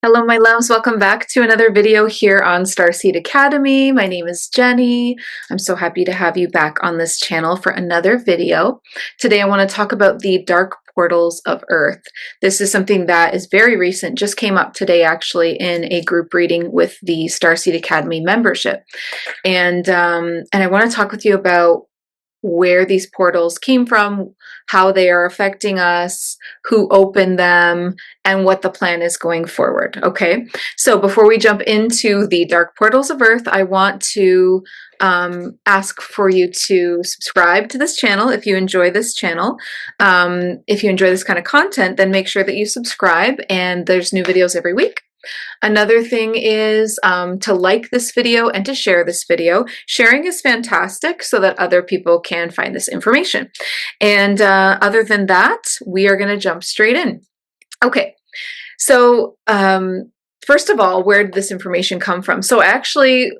Hello, my loves. Welcome back to another video here on Starseed Academy. My name is Jenny. I'm so happy to have you back on this channel for another video. Today, I want to talk about the dark portals of Earth. This is something that is very recent, just came up today actually in a group reading with the Starseed Academy membership. And I want to talk with you about where these portals came from, how they are affecting us, who opened them, and what the plan is going forward. Okay, so before we jump into the dark portals of Earth, I want to ask for you to subscribe to this channel if you enjoy this channel. If you enjoy this kind of content, then make sure that you subscribe, and there's new videos every week. Another thing is to like this video and to share this video. Sharing is fantastic so that other people can find this information. And other than that, we are going to jump straight in. Okay, so first of all, where did this information come from? So actually,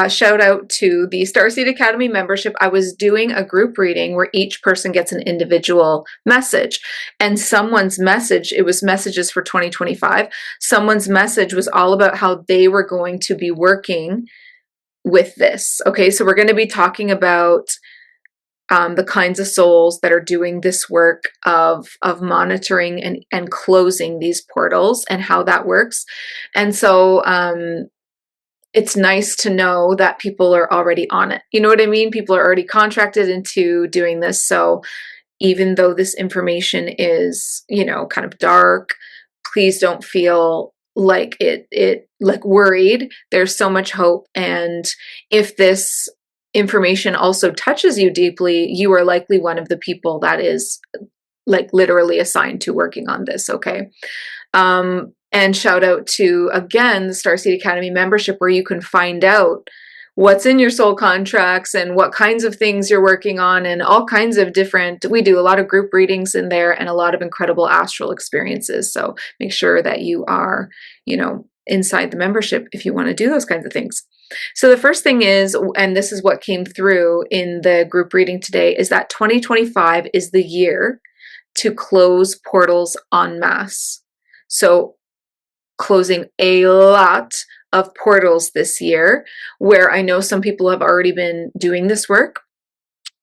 shout out to the Starseed Academy membership. I was doing a group reading where each person gets an individual message, and someone's message, it was messages for 2025. Someone's message was all about how they were going to be working with this. Okay, so we're going to be talking about the kinds of souls that are doing this work of monitoring and closing these portals and how that works. And so it's nice to know that people are already on it. You know what I mean? People are already contracted into doing this. So even though this information is, you know, kind of dark, please don't feel like like worried. There's so much hope. And if this information also touches you deeply, you are likely one of the people that is like literally assigned to working on this. Okay. And shout out to, again, the Starseed Academy membership, where you can find out what's in your soul contracts and what kinds of things you're working on, and all kinds of different, we do a lot of group readings in there and a lot of incredible astral experiences. So make sure that you are, you know, inside the membership if you want to do those kinds of things. So the first thing is, and this is what came through in the group reading today, is that 2025 is the year to close portals en masse. So closing a lot of portals this year, where I know some people have already been doing this work.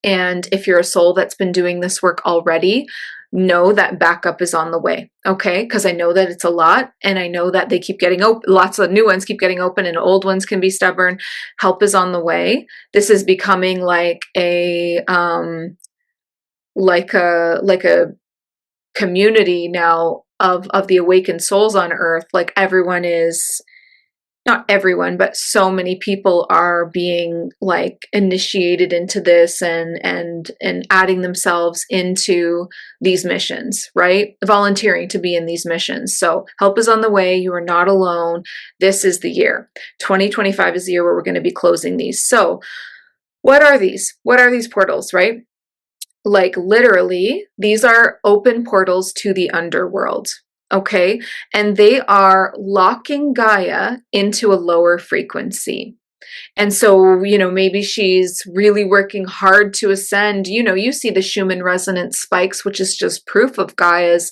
And if you're a soul that's been doing this work already, know that backup is on the way. Okay, because I know that it's a lot, and I know that they keep getting open. Lots of new ones keep getting open, and old ones can be stubborn. Help is on the way. This is becoming like a like a community now of the awakened souls on Earth. Like everyone is, not everyone, but so many people are being like initiated into this and adding themselves into these missions, right? Volunteering to be in these missions. So help is on the way. You are not alone. This is the year. 2025 is the year where we're going to be closing these. So what are these? What are these portals, right? Like literally, these are open portals to the underworld. Okay, and they are locking Gaia into a lower frequency. And so, you know, maybe she's really working hard to ascend. You know, you see the Schumann resonance spikes, which is just proof of Gaia's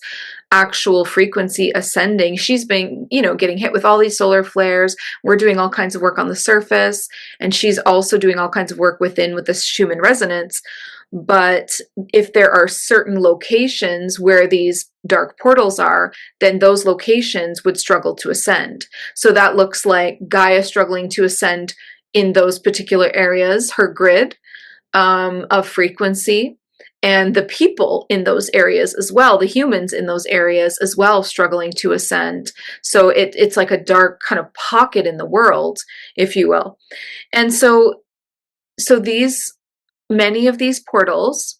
actual frequency ascending. She's been, you know, getting hit with all these solar flares. We're doing all kinds of work on the surface, and she's also doing all kinds of work within with this Schumann resonance. But if there are certain locations where these dark portals are, then those locations would struggle to ascend. So that looks like Gaia struggling to ascend in those particular areas, her grid of frequency, and the people in those areas as well, the humans in those areas as well, struggling to ascend. So it's like a dark kind of pocket in the world, if you will. And so these, many of these portals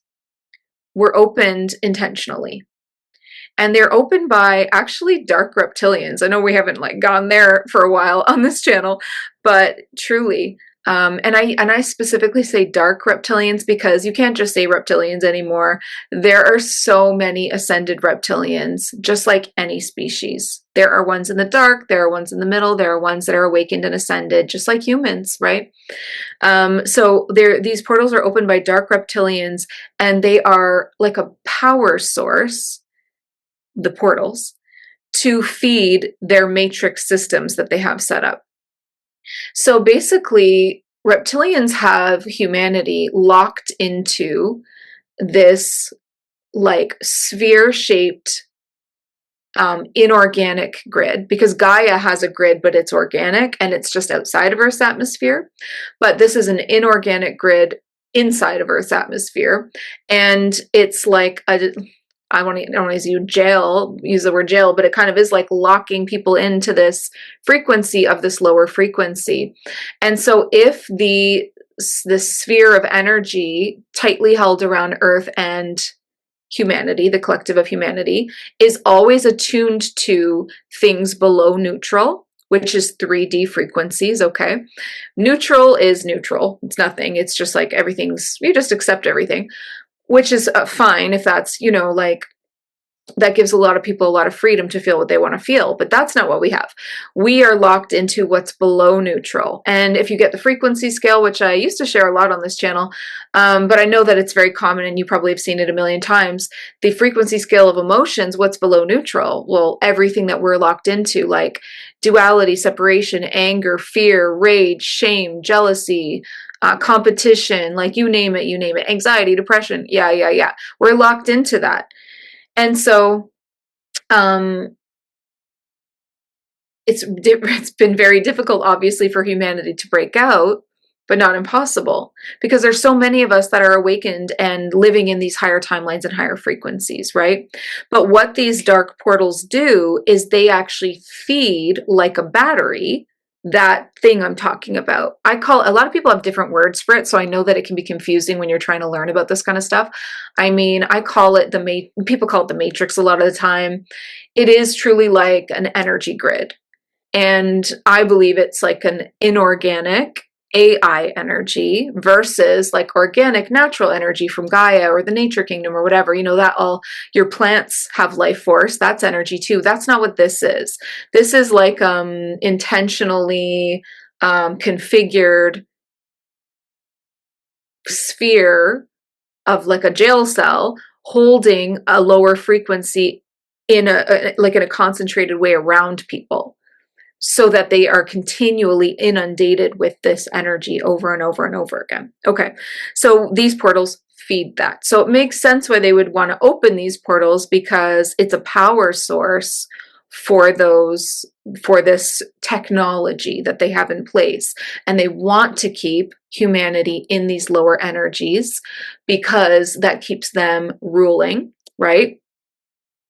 were opened intentionally. And they're opened by actually dark reptilians. I know we haven't like gone there for a while on this channel, but truly, and I specifically say dark reptilians because you can't just say reptilians anymore. There are so many ascended reptilians, just like any species. There are ones in the dark, there are ones in the middle, there are ones that are awakened and ascended, just like humans, right? So these portals are opened by dark reptilians, and they are like a power source, the portals, to feed their matrix systems that they have set up. So basically, reptilians have humanity locked into this like sphere shaped inorganic grid, because Gaia has a grid, but it's organic and it's just outside of Earth's atmosphere. But this is an inorganic grid inside of Earth's atmosphere. And it's like I don't want to use the word jail, but it kind of is like locking people into this frequency of this lower frequency. And so if this sphere of energy tightly held around Earth and humanity, the collective of humanity, is always attuned to things below neutral, which is 3D frequencies, okay? Neutral is neutral. It's nothing. It's just like you just accept everything, which is fine if that's, like, that gives a lot of people a lot of freedom to feel what they want to feel, but that's not what we have. We are locked into what's below neutral. And if you get the frequency scale, which I used to share a lot on this channel, but I know that it's very common and you probably have seen it a million times, the frequency scale of emotions, what's below neutral? Well, everything that we're locked into, like duality, separation, anger, fear, rage, shame, jealousy, competition, like you name it, anxiety, depression, yeah. We're locked into that. And so it's been very difficult, obviously, for humanity to break out, but not impossible, because there's so many of us that are awakened and living in these higher timelines and higher frequencies, right? But what these dark portals do is they actually feed, like a battery, that thing I'm talking about. A lot of people have different words for it, so I know that it can be confusing when you're trying to learn about this kind of stuff. I mean, people call it the matrix a lot of the time. It is truly like an energy grid. And I believe it's like an inorganic AI energy versus like organic natural energy from Gaia or the nature kingdom or whatever, that all your plants have life force. That's energy too. That's not what this is. This is like intentionally configured sphere of like a jail cell holding a lower frequency in a concentrated way around people, so that they are continually inundated with this energy over and over and over again. Okay, so these portals feed that. So it makes sense why they would want to open these portals, because it's a power source for this technology that they have in place. And they want to keep humanity in these lower energies because that keeps them ruling, right?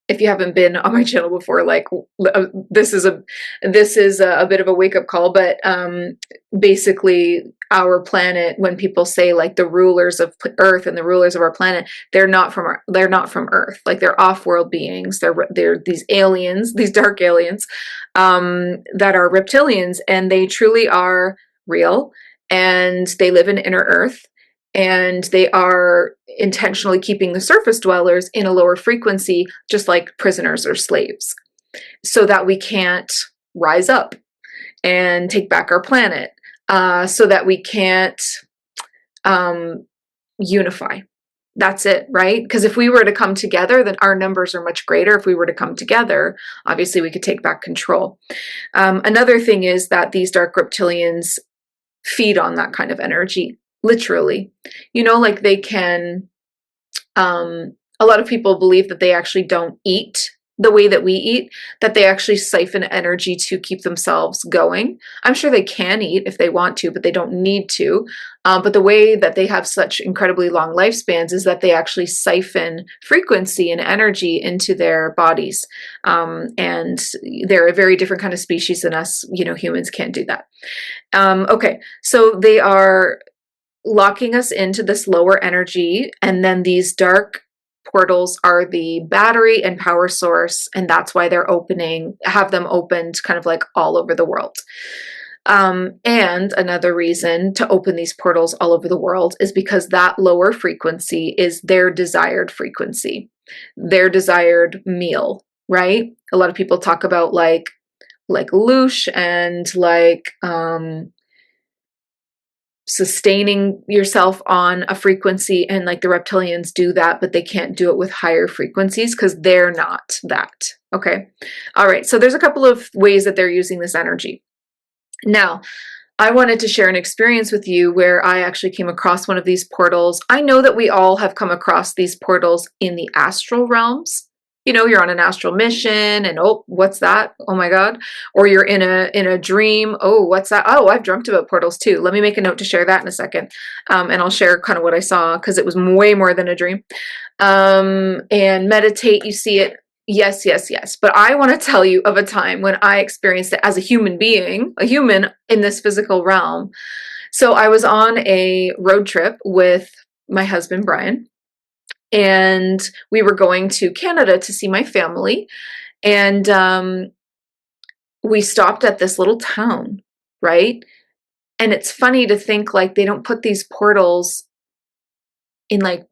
If you haven't been on my channel before, like this is a bit of a wake up call, but basically our planet, when people say like the rulers of Earth and the rulers of our planet, they're not from Earth. Like they're off-world beings. They're these aliens, these dark aliens that are reptilians, and they truly are real, and they live in inner Earth. And they are intentionally keeping the surface dwellers in a lower frequency, just like prisoners or slaves, so that we can't rise up and take back our planet, so that we can't unify. That's it, right? Because if we were to come together, then our numbers are much greater. If we were to come together, obviously we could take back control. Another thing is that these dark reptilians feed on that kind of energy. Literally, like they can, a lot of people believe that they actually don't eat the way that we eat, that they actually siphon energy to keep themselves going. I'm sure they can eat if they want to, but they don't need to. But the way that they have such incredibly long lifespans is that they actually siphon frequency and energy into their bodies. And they're a very different kind of species than us. Humans can't do that. Okay, so they are locking us into this lower energy, and then these dark portals are the battery and power source, and that's why have them opened kind of like all over the world. And another reason to open these portals all over the world is because that lower frequency is their desired frequency, their desired meal, right? A lot of people talk about like loosh and like sustaining yourself on a frequency, and like the reptilians do that, but they can't do it with higher frequencies because they're not that. Okay. All right. So there's a couple of ways that they're using this energy. Now, I wanted to share an experience with you where I actually came across one of these portals. I know that we all have come across these portals in the astral realms. You know, you're on an astral mission and oh, what's that? Oh my God. Or you're in a dream. Oh, what's that? Oh, I've dreamt about portals too. Let me make a note to share that in a second. And I'll share kind of what I saw because it was way more than a dream. And meditate, you see it. Yes, yes, yes. But I want to tell you of a time when I experienced it as a human being, a human in this physical realm. So I was on a road trip with my husband, Brian, and we were going to Canada to see my family. And we stopped at this little town, right? And it's funny to think like they don't put these portals in like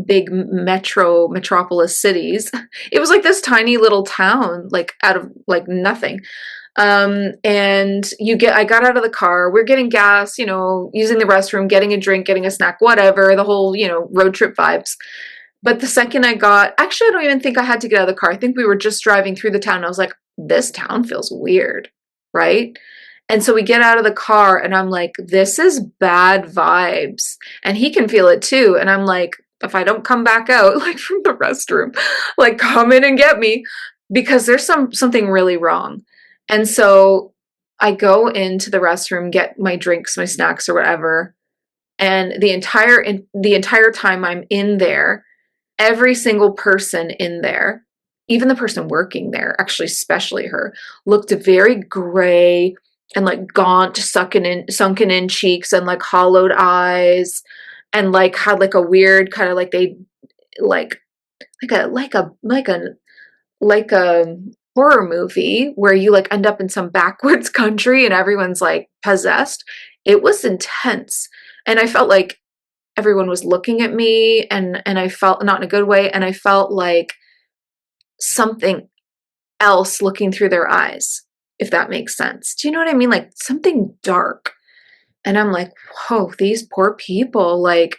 big metropolis cities. It was like this tiny little town, like out of like nothing. And I got out of the car, we're getting gas, you know, using the restroom, getting a drink, getting a snack, whatever, the whole, you know, road trip vibes. But the second actually, I don't even think I had to get out of the car. I think we were just driving through the town. And I was like, this town feels weird, right? And so we get out of the car and I'm like, this is bad vibes. And he can feel it too. And I'm like, if I don't come back out, like from the restroom, like come in and get me because there's something really wrong. And so I go into the restroom, get my drinks, my snacks or whatever. And the entire time I'm in there, every single person in there, even the person working there, actually especially her, looked very gray and like gaunt, sunken in cheeks and like hollowed eyes, and like had like a weird kind of like they like like a horror movie where you like end up in some backwoods country and everyone's like possessed. It was intense. And I felt like everyone was looking at me, and I felt not in a good way, and I felt like something else looking through their eyes, if that makes sense. Do you know what I mean? Like something dark. And I'm like, whoa, these poor people, like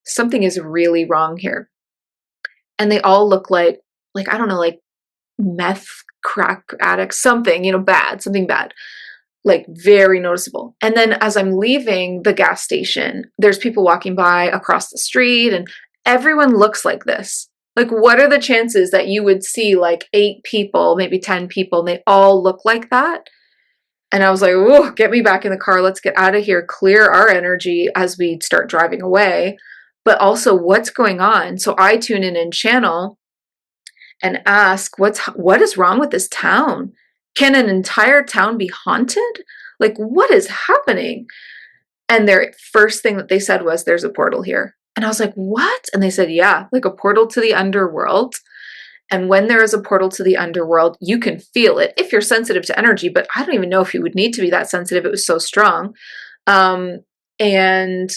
something is really wrong here. And they all look like I don't know, like meth crack addicts, something, you know, bad, something bad, like very noticeable. And then as I'm leaving the gas station, there's people walking by across the street and everyone looks like this. Like, what are the chances that you would see like 8 people, maybe 10 people, and they all look like that? And I was like, oh, get me back in the car. Let's get out of here, clear our energy as we start driving away. But also, what's going on? So I tune in and channel and ask, what is wrong with this town? Can an entire town be haunted? Like, what is happening? And their first thing that they said was, there's a portal here. And I was like, what? And they said, yeah, like a portal to the underworld. And when there is a portal to the underworld, you can feel it if you're sensitive to energy. But I don't even know if you would need to be that sensitive. It was so strong. And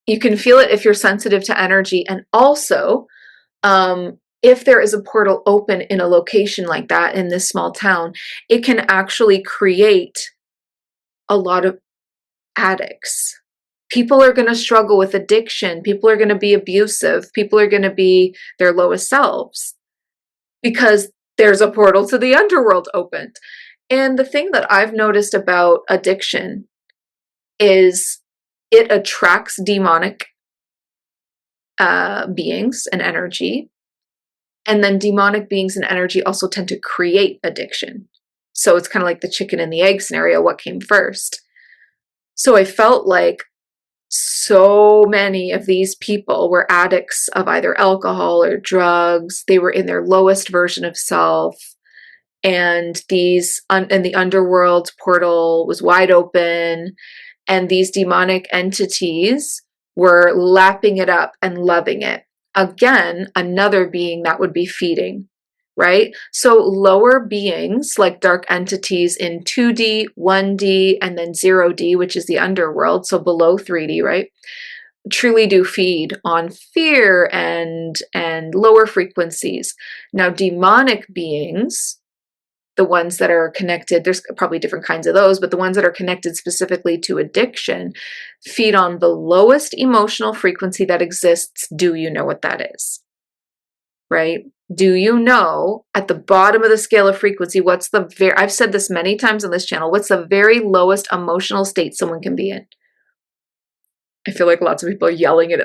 you can feel it if you're sensitive to energy. And also, if there is a portal open in a location like that in this small town, it can actually create a lot of addicts. People are going to struggle with addiction. People are going to be abusive. People are going to be their lowest selves because there's a portal to the underworld opened. And the thing that I've noticed about addiction is it attracts demonic beings and energy. And then demonic beings and energy also tend to create addiction. So it's kind of like the chicken and the egg scenario, what came first? So I felt like so many of these people were addicts of either alcohol or drugs. They were in their lowest version of self. And and the underworld portal was wide open. And these demonic entities were lapping it up and loving it. Again, another being that would be feeding, right? So lower beings like dark entities in 2D, 1D, and then 0D, which is the underworld, so below 3D, right? Truly do feed on fear and lower frequencies. Now, demonic beings the ones that are connected, there's probably different kinds of those, but the ones that are connected specifically to addiction feed on the lowest emotional frequency that exists. Do you know what that is? Right? Do you know at the bottom of the scale of frequency, what's the I've said this many times on this channel, what's the very lowest emotional state someone can be in? I feel like lots of people are yelling it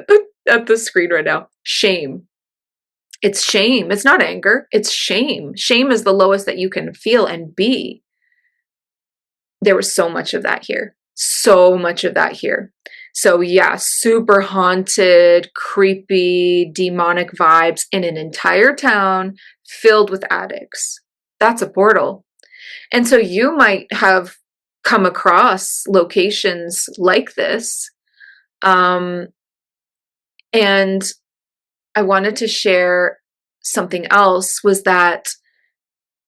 at the screen right now. Shame. It's shame. It's not anger. It's shame. Shame is the lowest that you can feel and be. There was so much of that here. So much of that here. So yeah, super haunted, creepy, demonic vibes in an entire town filled with addicts. That's a portal. And so you might have come across locations like this. And I wanted to share something else, was that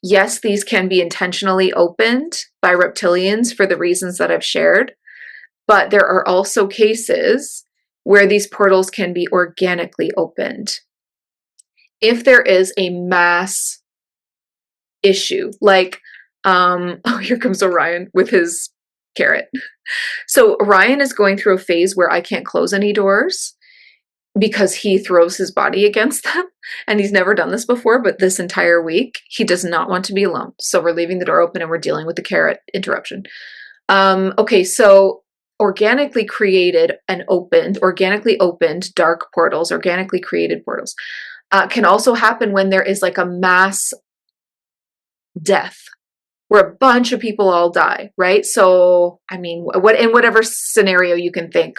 yes, these can be intentionally opened by reptilians for the reasons that I've shared, but there are also cases where these portals can be organically opened. If there is a mass issue, like, oh, here comes Orion with his carrot. So Orion is going through a phase where I can't close any doors because he throws his body against them. And he's never done this before, but this entire week, he does not want to be alone. So we're leaving the door open and we're dealing with the carrot interruption. Okay, so organically created and opened, organically opened dark portals, organically created portals, can also happen when there is like a mass death where a bunch of people all die, right? So, I mean, what in whatever scenario you can think,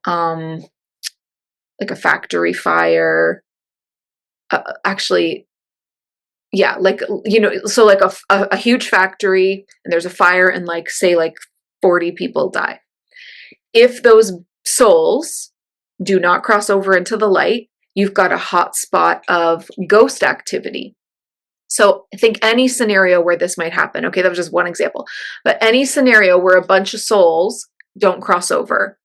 like a factory fire, actually, yeah, like, you know, so like a huge factory and there's a fire and like, say like 40 people die. If those souls do not cross over into the light, you've got a hot spot of ghost activity. So I think any scenario where this might happen, okay, that was just one example, but any scenario where a bunch of souls don't cross over.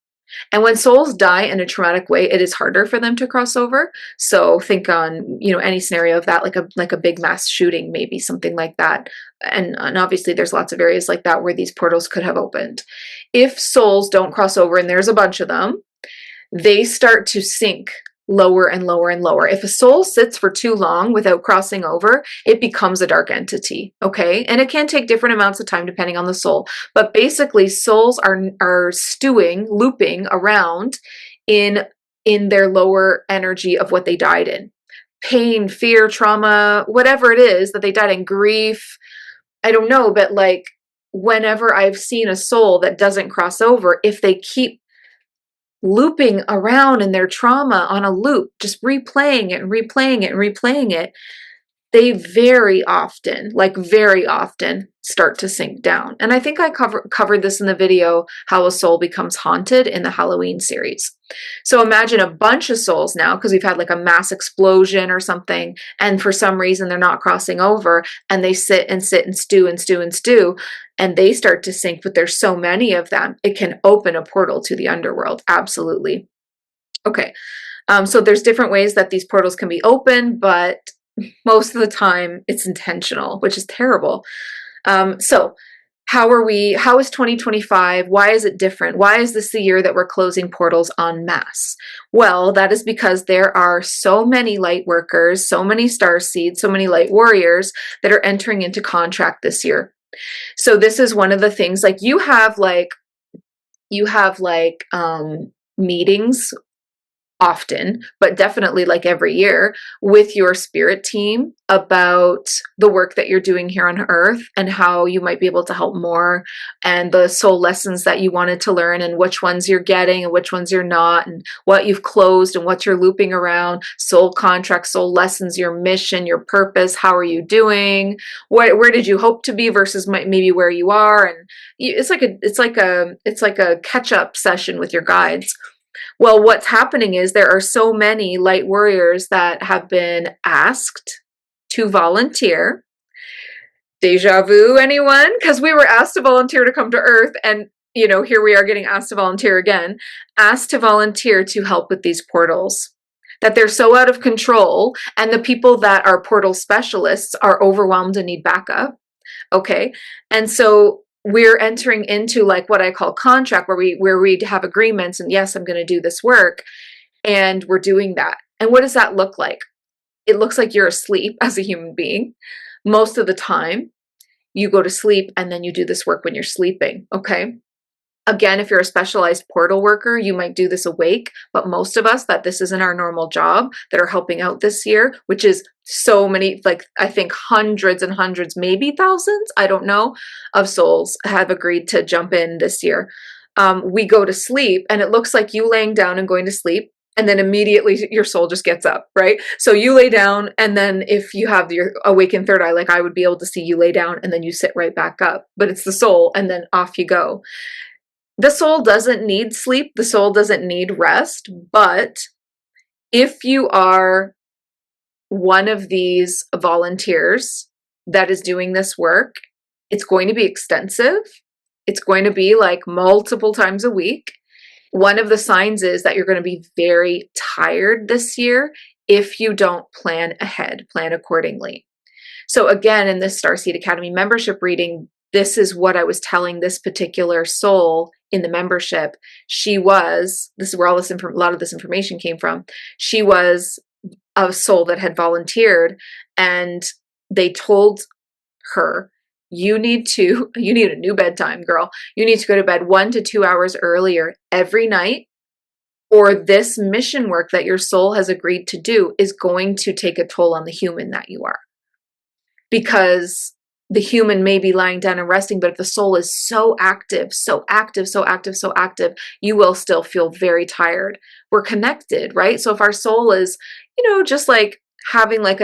And when souls die in a traumatic way, it is harder for them to cross over. So think on, you know, any scenario of that, like a big mass shooting, maybe something like that. And obviously there's lots of areas like that where these portals could have opened. If souls don't cross over, and there's a bunch of them, they start to sink lower and lower and lower. If a soul sits for too long without crossing over, it becomes a dark entity, okay? And it can take different amounts of time depending on the soul. But basically, souls are stewing, looping around in their lower energy of what they died in. Pain, fear, trauma, whatever it is that they died in, grief, I don't know, but like whenever I've seen a soul that doesn't cross over, if they keep looping around in their trauma on a loop, just replaying it and replaying it and replaying it, they very often, like very often, start to sink down. And I think I covered this in the video, How a Soul Becomes Haunted, in the Halloween series. So imagine a bunch of souls now, because we've had like a mass explosion or something, and for some reason they're not crossing over, and they sit and stew and stew and stew, and they start to sink, but there's so many of them, it can open a portal to the underworld. Absolutely. Okay. So there's different ways that these portals can be opened, but most of the time it's intentional, which is terrible. So how is 2025? Why is it different? Why is this the year that we're closing portals en masse? Well, that is because there are so many light workers, so many starseeds, so many light warriors that are entering into contract this year. So this is one of the things, like you have meetings often, but definitely like every year, with your spirit team about the work that you're doing here on Earth and how you might be able to help more, and the soul lessons that you wanted to learn and which ones you're getting and which ones you're not, and what you've closed and what you're looping around, soul contracts, soul lessons, your mission, your purpose, how are you doing, where did you hope to be versus maybe where you are, and it's like a catch-up session with your guides. Well, what's happening is there are so many light warriors that have been asked to volunteer. Deja vu, anyone? Because we were asked to volunteer to come to Earth, and you know, here we are getting asked to volunteer again, asked to volunteer to help with these portals. That they're so out of control, and the people that are portal specialists are overwhelmed and need backup. Okay. And so we're entering into like what I call contract, where we have agreements and yes, I'm going to do this work, and we're doing that. And what does that look like? It looks like you're asleep as a human being. Most of the time, you go to sleep and then you do this work when you're sleeping. Okay. Again, if you're a specialized portal worker, you might do this awake, but most of us that this isn't our normal job that are helping out this year, which is so many, like I think hundreds and hundreds, maybe thousands, I don't know, of souls have agreed to jump in this year. We go to sleep and it looks like you laying down and going to sleep. And then immediately your soul just gets up, right? So you lay down, and then if you have your awakened third eye, like I would be able to see you lay down and then you sit right back up. But it's the soul, and then off you go. The soul doesn't need sleep. The soul doesn't need rest. But if you are one of these volunteers that is doing this work, it's going to be extensive. It's going to be like multiple times a week. One of the signs is that you're going to be very tired this year if you don't plan ahead, plan accordingly. So again, in this Starseed Academy membership reading, this is what I was telling this particular soul in the membership. This is where a lot of this information came from. She was a soul that had volunteered, and they told her, you need a new bedtime, girl. You need to go to bed 1 to 2 hours earlier every night, or this mission work that your soul has agreed to do is going to take a toll on the human that you are. Because the human may be lying down and resting, but if the soul is so active, so active, so active, so active, you will still feel very tired. We're connected, right? So if our soul is, just like having like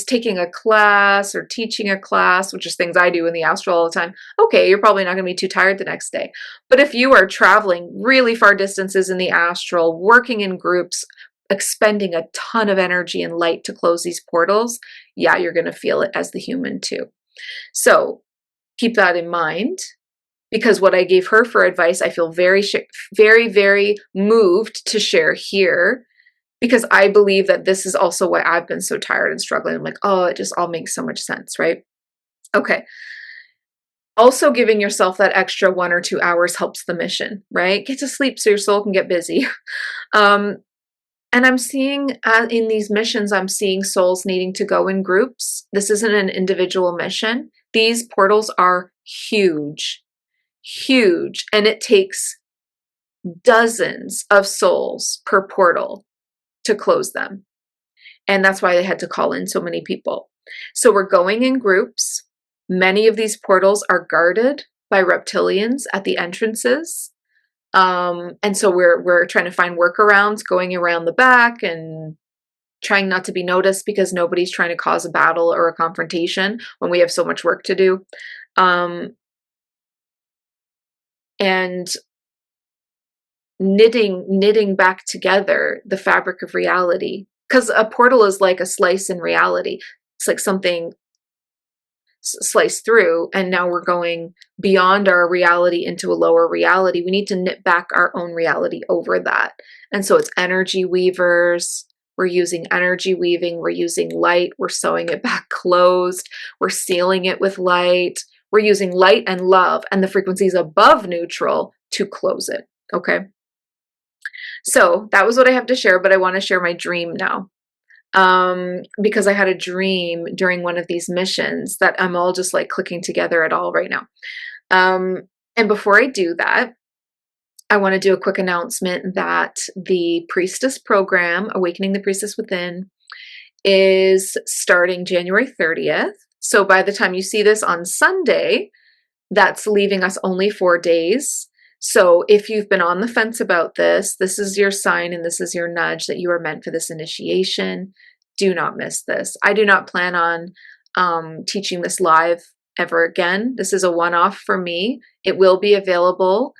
taking a class or teaching a class, which is things I do in the astral all the time, okay, you're probably not going to be too tired the next day. But if you are traveling really far distances in the astral, working in groups, expending a ton of energy and light to close these portals, yeah, you're going to feel it as the human too. So keep that in mind, because what I gave her for advice, I feel very, very, very moved to share here, because I believe that this is also why I've been so tired and struggling. I'm like, oh, it just all makes so much sense, right? Okay. Also, giving yourself that extra 1 or 2 hours helps the mission, right? Get to sleep so your soul can get busy. And I'm seeing in these missions, I'm seeing souls needing to go in groups. This isn't an individual mission. These portals are huge, huge, and it takes dozens of souls per portal to close them. And that's why they had to call in so many people. So we're going in groups. Many of these portals are guarded by reptilians at the entrances. And so we're trying to find workarounds, going around the back and trying not to be noticed, because nobody's trying to cause a battle or a confrontation when we have so much work to do. And knitting back together the fabric of reality, because a portal is like a slice in reality. It's like something sliced through, and now we're going beyond our reality into a lower reality. We need to knit back our own reality over that. And so it's energy weavers. We're using energy weaving. We're using light. We're sewing it back closed. We're sealing it with light. We're using light and love and the frequencies above neutral to close it. Okay. So that was what I have to share, but I want to share my dream now. Because I had a dream during one of these missions that I'm all just like clicking together at all right now. And before I do that, I want to do a quick announcement that the Priestess program, Awakening the Priestess Within, is starting January 30th. So by the time you see this on Sunday, that's leaving us only 4 days. So if you've been on the fence about this, this is your sign and this is your nudge that you are meant for this initiation. Do not miss this. I do not plan on teaching this live ever again. This is a one-off for me. It will be available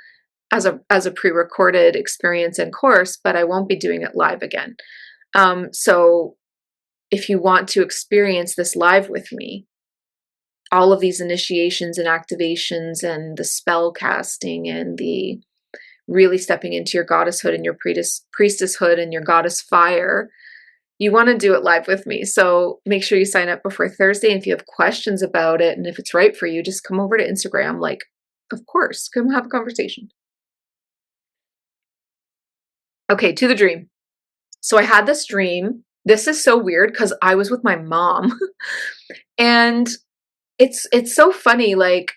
as a pre-recorded experience and course, but I won't be doing it live again. So if you want to experience this live with me, all of these initiations and activations and the spell casting and the really stepping into your goddesshood and your priestesshood and your goddess fire, you want to do it live with me. So make sure you sign up before Thursday. And if you have questions about it and if it's right for you, just come over to Instagram. Like, of course, come have a conversation. Okay, to the dream. So I had this dream. This is so weird because I was with my mom and it's so funny. Like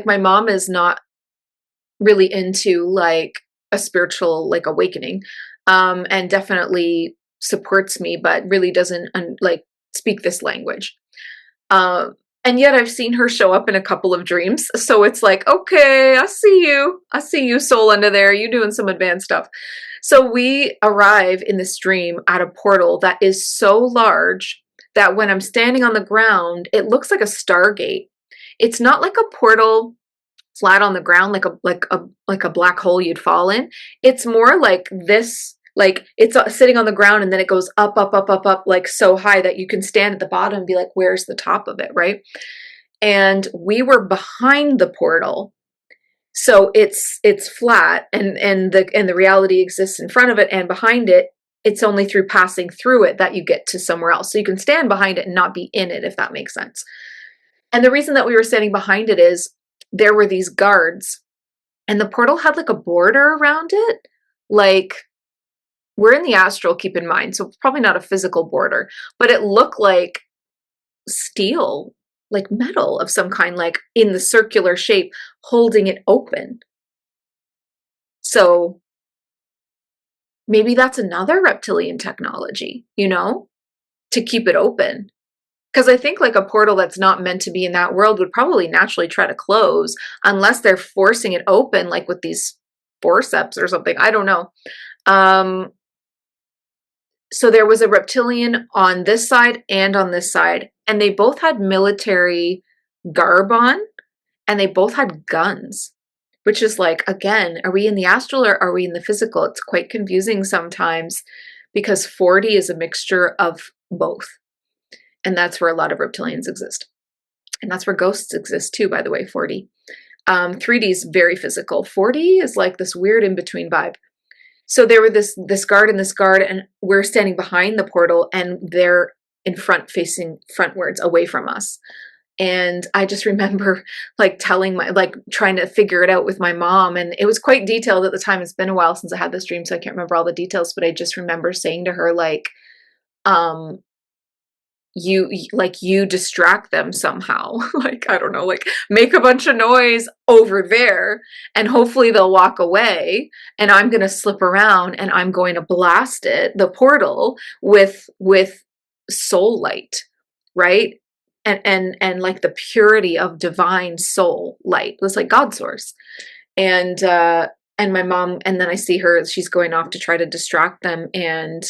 my mom is not really into like a spiritual like awakening, and definitely supports me, but really doesn't like speak this language. Um, and yet I've seen her show up in a couple of dreams. So it's like, okay, I see you. I see you, soul under there. You doing some advanced stuff. So we arrive in this dream at a portal that is so large that when I'm standing on the ground, it looks like a stargate. It's not like a portal flat on the ground like a black hole you'd fall in. It's more like this, like it's sitting on the ground and then it goes up up up up up like so high that you can stand at the bottom and be like, where's the top of it, right? And we were behind the portal, so it's flat, and the reality exists in front of it and behind it. It's only through passing through it that you get to somewhere else, so you can stand behind it and not be in it, if that makes sense. And the reason that we were standing behind it is there were these guards, and the portal had like a border around it. Like, we're in the astral, keep in mind, so probably not a physical border, but it looked like steel, like metal of some kind, like in the circular shape, holding it open. So maybe that's another reptilian technology, to keep it open. Because I think like a portal that's not meant to be in that world would probably naturally try to close unless they're forcing it open, like with these forceps or something. I don't know. So there was a reptilian on this side and on this side, and they both had military garb on, and they both had guns, which is like, again, are we in the astral or are we in the physical? It's quite confusing sometimes because 4D is a mixture of both. And that's where a lot of reptilians exist. And that's where ghosts exist too, by the way, 4D. 3D is very physical. 4D is like this weird in-between vibe. So there were this guard and this guard, and we're standing behind the portal, and they're in front, facing frontwards, away from us. And I just remember like trying to figure it out with my mom. And it was quite detailed at the time. It's been a while since I had this dream, so I can't remember all the details, but I just remember saying to her, like, you distract them somehow. Like, I don't know, like make a bunch of noise over there and hopefully they'll walk away, and I'm going to slip around and I'm going to blast the portal with soul light, right? And like the purity of divine soul light. It's like God source. And my mom, and then I see her, she's going off to try to distract them, and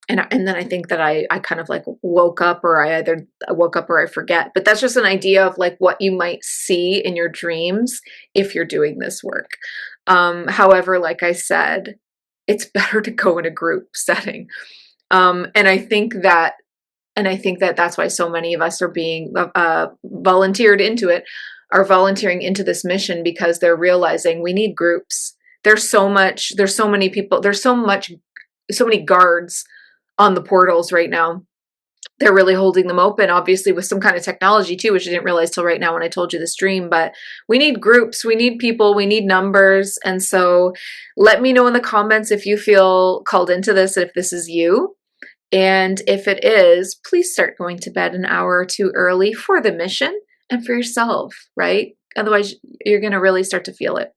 then I think that I kind of like woke up, or I either woke up or I forget. But that's just an idea of like what you might see in your dreams if you're doing this work. However, like I said, it's better to go in a group setting. And I think that that's why so many of us are being volunteered into it, are volunteering into this mission, because they're realizing we need groups. There's so many people, there's so many guards on the portals right now. They're really holding them open, obviously with some kind of technology too, which I didn't realize till right now when I told you this dream. But we need groups, we need people, we need numbers. And so let me know in the comments if you feel called into this, if this is you. And if it is, please start going to bed an hour or two early for the mission and for yourself, right? Otherwise, you're going to really start to feel it.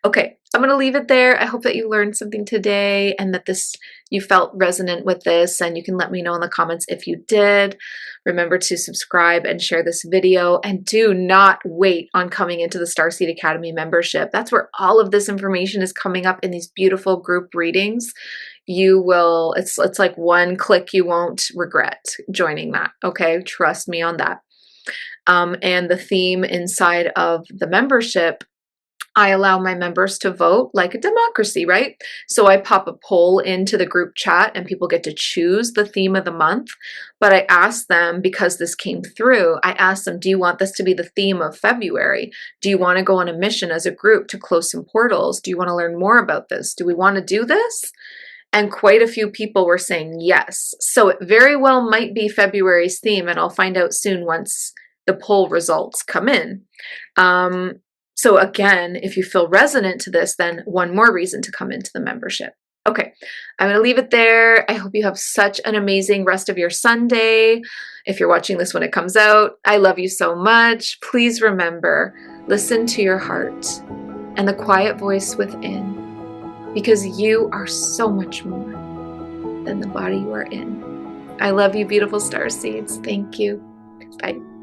Okay, I'm going to leave it there. I hope that you learned something today and that you felt resonant with this, and you can let me know in the comments if you did. Remember to subscribe and share this video, and do not wait on coming into the Starseed Academy membership. That's where all of this information is coming up in these beautiful group readings. It's like one click, you won't regret joining that. Okay, trust me on that. And the theme inside of the membership, I allow my members to vote like a democracy, right? So I pop a poll into the group chat and people get to choose the theme of the month. But I ask them, because this came through, I asked them, do you want this to be the theme of February? Do you want to go on a mission as a group to close some portals? Do you want to learn more about this? Do we want to do this? And quite a few people were saying yes. So it very well might be February's theme, and I'll find out soon once the poll results come in. So again, if you feel resonant to this, then one more reason to come into the membership. Okay, I'm going to leave it there. I hope you have such an amazing rest of your Sunday. If you're watching this when it comes out, I love you so much. Please remember, listen to your heart and the quiet voice within, because you are so much more than the body you are in. I love you, beautiful star seeds. Thank you. Bye.